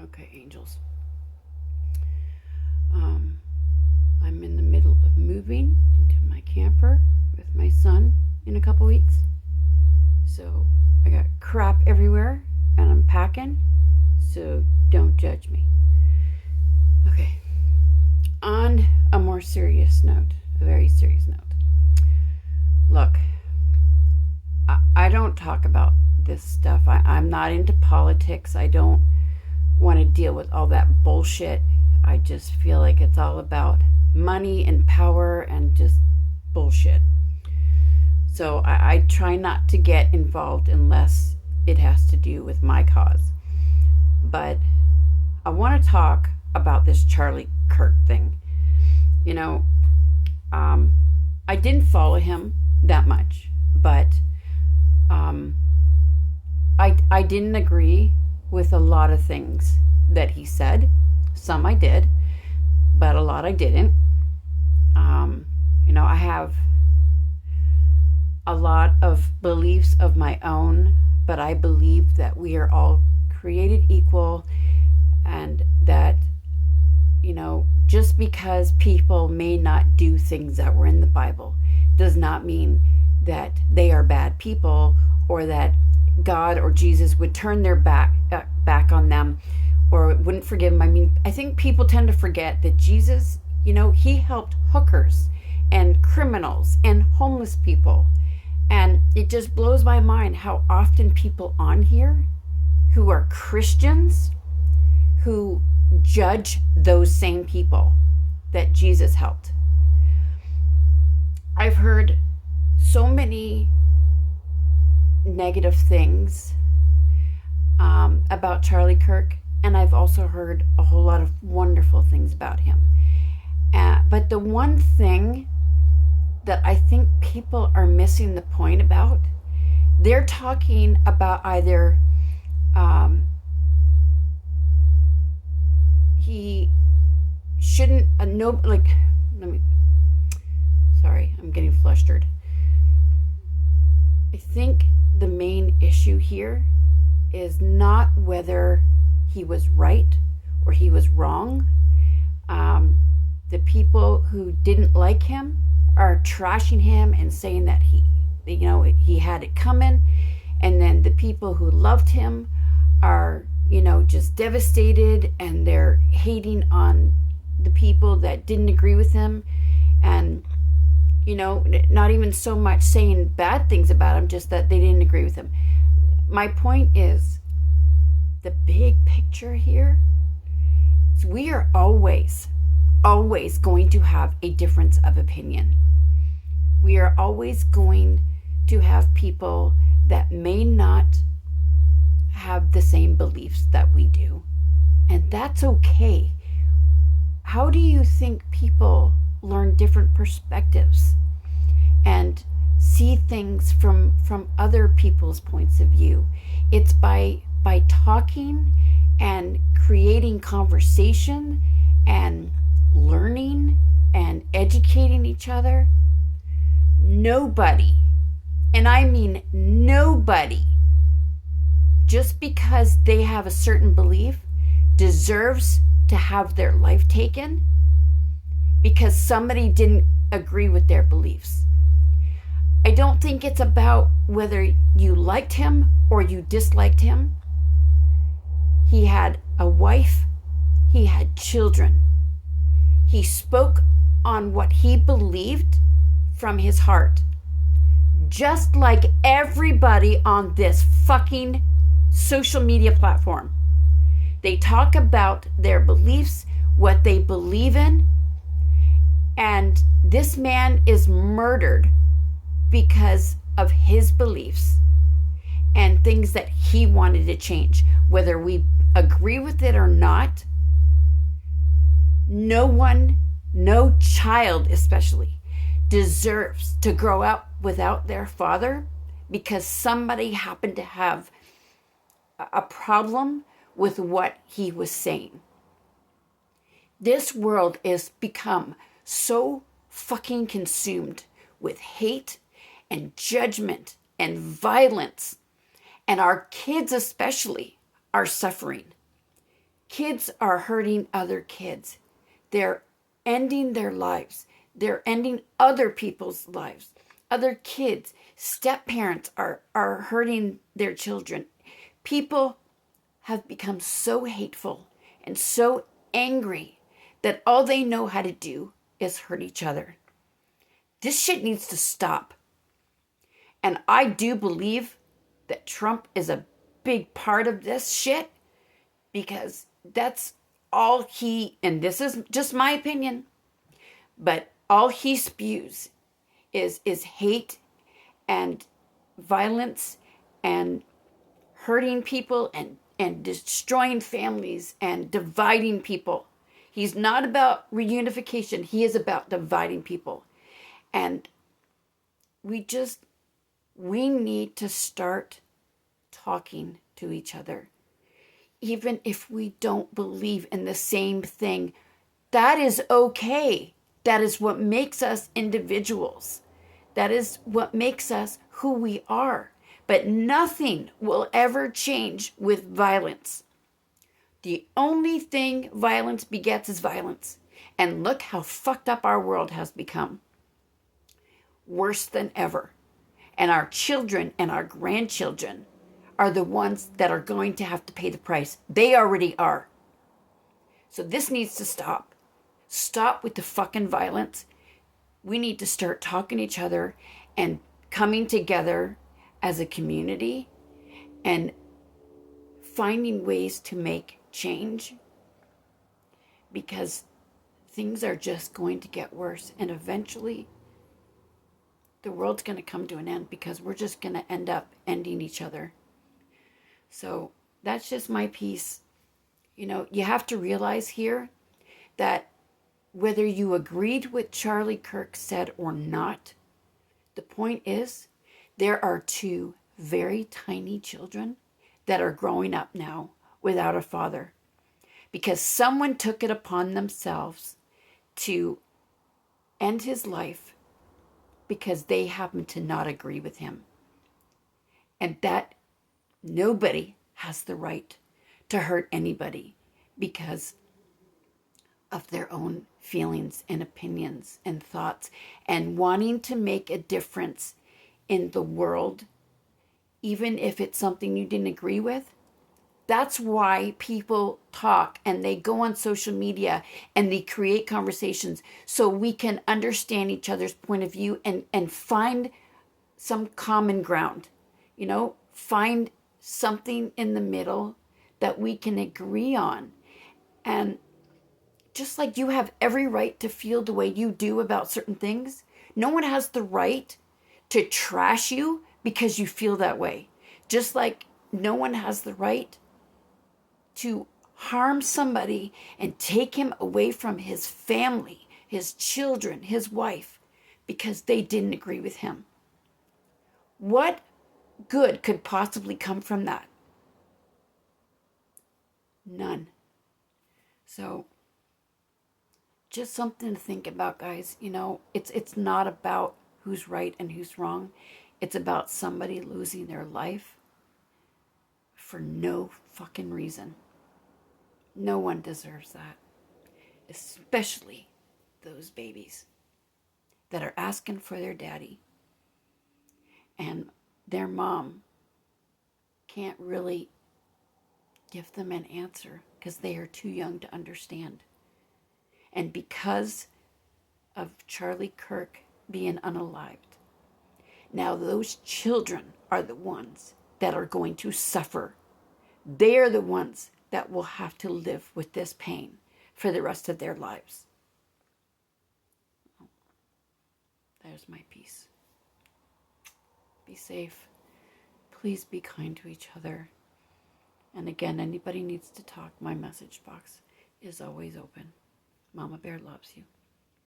Okay, angels. I'm in the middle of moving into my camper with my son in a couple weeks. So I got crap everywhere and I'm packing. So don't judge me. Okay. On a more serious note, a very serious note. Look, I don't talk about this stuff. I'm not into politics. I don't want to deal with all that bullshit. I just feel like it's all about money and power and just bullshit. So I try not to get involved unless it has to do with my cause. But I want to talk about this Charlie Kirk thing. You know, I didn't follow him that much, but I didn't agree with a lot of things that he said. Some I did, but a lot I didn't. I have a lot of beliefs of my own, but I believe that we are all created equal, and that, just because people may not do things that were in the Bible does not mean that they are bad people, or that God or Jesus would turn their back on them or wouldn't forgive them. I mean, I think people tend to forget that Jesus, he helped hookers and criminals and homeless people. And it just blows my mind how often people on here who are Christians who judge those same people that Jesus helped. I've heard so many negative things about Charlie Kirk, and I've also heard a whole lot of wonderful things about him. But the one thing that I think people are missing the point about, they're talking about either he shouldn't sorry, I'm getting flustered. I think the main issue here is not whether he was right or he was wrong. The people who didn't like him are trashing him and saying that he had it coming, and then the people who loved him are just devastated, and they're hating on the people that didn't agree with him, and not even so much saying bad things about him, just that they didn't agree with him. My point is, the big picture here is we are always going to have a difference of opinion. We are always going to have people that may not have the same beliefs that we do, and that's okay. How do you think people learn different perspectives and see things from other people's points of view? It's by talking and creating conversation and learning and educating each other. Nobody, and I mean nobody, just because they have a certain belief, deserves to have their life taken because somebody didn't agree with their beliefs. I don't think it's about whether you liked him or you disliked him. He had a wife. He had children. He spoke on what he believed from his heart, just like everybody on this fucking social media platform. They talk about their beliefs, what they believe in, and this man is murdered because of his beliefs and things that he wanted to change. Whether we agree with it or not, no child especially, deserves to grow up without their father because somebody happened to have a problem with what he was saying. This world is become so fucking consumed with hate and judgment and violence, and our kids especially are suffering. Kids are hurting other kids. They're ending their lives. They're ending other people's lives. Other kids, step-parents are hurting their children. People have become so hateful and so angry that all they know how to do is hurt each other. This shit needs to stop. And I do believe that Trump is a big part of this shit, because that's all he, and this is just my opinion, but all he spews is hate and violence and hurting people and destroying families and dividing people. He's not about reunification. He is about dividing people. And we need to start talking to each other. Even if we don't believe in the same thing, that is okay. That is what makes us individuals. That is what makes us who we are. But nothing will ever change with violence. The only thing violence begets is violence. And look how fucked up our world has become. Worse than ever. And our children and our grandchildren are the ones that are going to have to pay the price. They already are. So this needs to stop. Stop with the fucking violence. We need to start talking to each other and coming together as a community and finding ways to make change, because things are just going to get worse, and eventually the world's going to come to an end, because we're just going to end up ending each other. So that's just my piece. You know, you have to realize here that whether you agreed with Charlie Kirk said or not, the point is there are two very tiny children that are growing up now without a father, because someone took it upon themselves to end his life because they happen to not agree with him. And that nobody has the right to hurt anybody because of their own feelings and opinions and thoughts and wanting to make a difference in the world, even if it's something you didn't agree with. That's why people talk and they go on social media and they create conversations so we can understand each other's point of view and find some common ground, you know, find something in the middle that we can agree on. And just like you have every right to feel the way you do about certain things, no one has the right to trash you because you feel that way. Just like no one has the right to harm somebody and take him away from his family, his children, his wife, because they didn't agree with him. What good could possibly come from that? None. So just something to think about, guys. You know, it's not about who's right and who's wrong. It's about somebody losing their life for no fucking reason. No one deserves that. Especially those babies that are asking for their daddy. And their mom can't really give them an answer because they are too young to understand. And because of Charlie Kirk being unalived, now those children are the ones that are going to suffer. They are the ones that will have to live with this pain for the rest of their lives. There's my piece. Be safe. Please be kind to each other. And again, anybody needs to talk, my message box is always open. Mama Bear loves you.